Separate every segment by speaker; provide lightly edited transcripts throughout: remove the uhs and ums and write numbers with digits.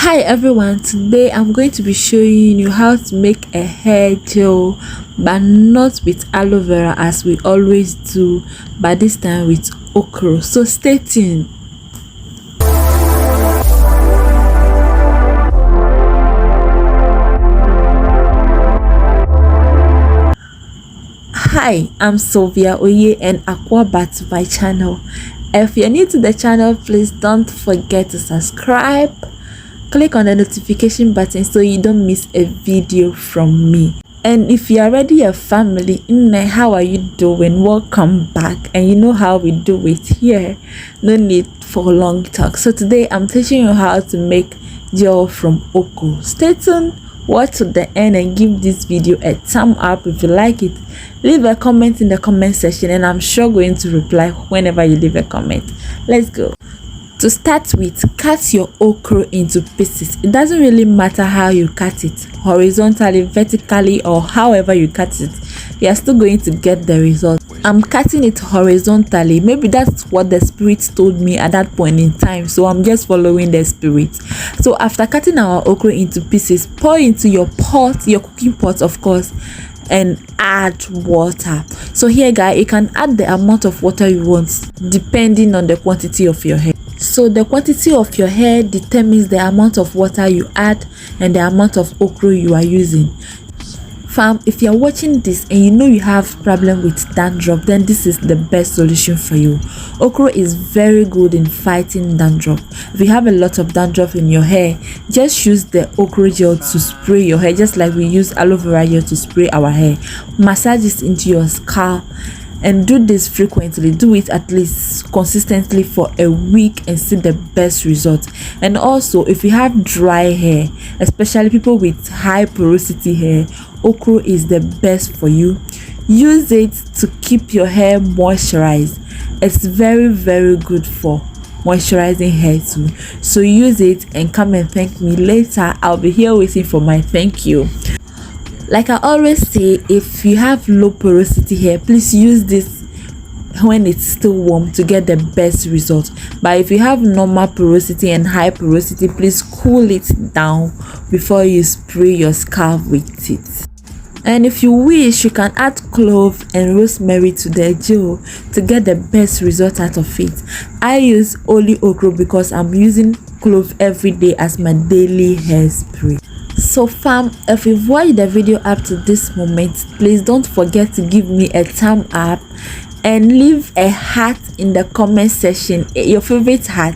Speaker 1: Hi everyone, today I'm going to be showing you how to make a hair gel, but not with aloe vera as we always do, but this time with okro. So stay tuned. Hi, I'm Sylvia Oye and back to my channel. If you're new to the channel, please don't forget to subscribe. Click on the notification button so you don't miss a video from me. And if you're already a family, how are you doing? Welcome back. And you know how we do it here. No need for long talk. So today I'm teaching you how to make gel from okro. Stay tuned, watch to the end, and give this video a thumb up if you like it. Leave a comment in the comment section and I'm sure going to reply whenever you leave a comment. Let's go. To start with, cut your okro into pieces. It doesn't really matter how you cut it, horizontally, vertically, or however you cut it, you are still going to get the result. I'm cutting it horizontally. Maybe that's what the spirit told me at that point in time, so I'm just following the spirit. So after cutting our okro into pieces, pour into your pot, your cooking pot of course, and add water. So here guys, you can add the amount of water you want depending on the quantity of your hair. So the quantity of your hair determines the amount of water you add and the amount of okro you are using. Fam, if you're watching this and you know you have problem with dandruff, then this is the best solution for you. Okro is very good in fighting dandruff. If you have a lot of dandruff in your hair, just use the okro gel to spray your hair, just like we use aloe vera gel to spray our hair. Massage this into your scalp and do this frequently. Do it at least consistently for a week and see the best result. And also, if you have dry hair, especially people with high porosity hair, okro is the best for you. Use it to keep your hair moisturized. It's very good for moisturizing hair too. So use it and come and thank me later. I'll be here waiting for my thank you. Like I always say, if you have low porosity hair, please use this when it's still warm to get the best result. But if you have normal porosity and high porosity, please cool it down before you spray your scalp with it. And if you wish, you can add clove and rosemary to the gel to get the best result out of it. I use only okro because I'm using clove every day as my daily hairspray. So fam, if you've watched the video up to this moment, please don't forget to give me a thumb up and leave a heart in the comment section, your favorite heart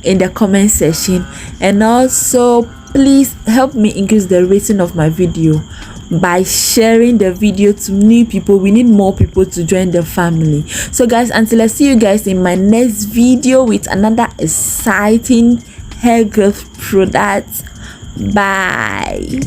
Speaker 1: in the comment section. And also please help me increase the rating of my video by sharing the video to new people. We need more people to join the family. So guys, until I see you guys in my next video with another exciting hair growth product, bye.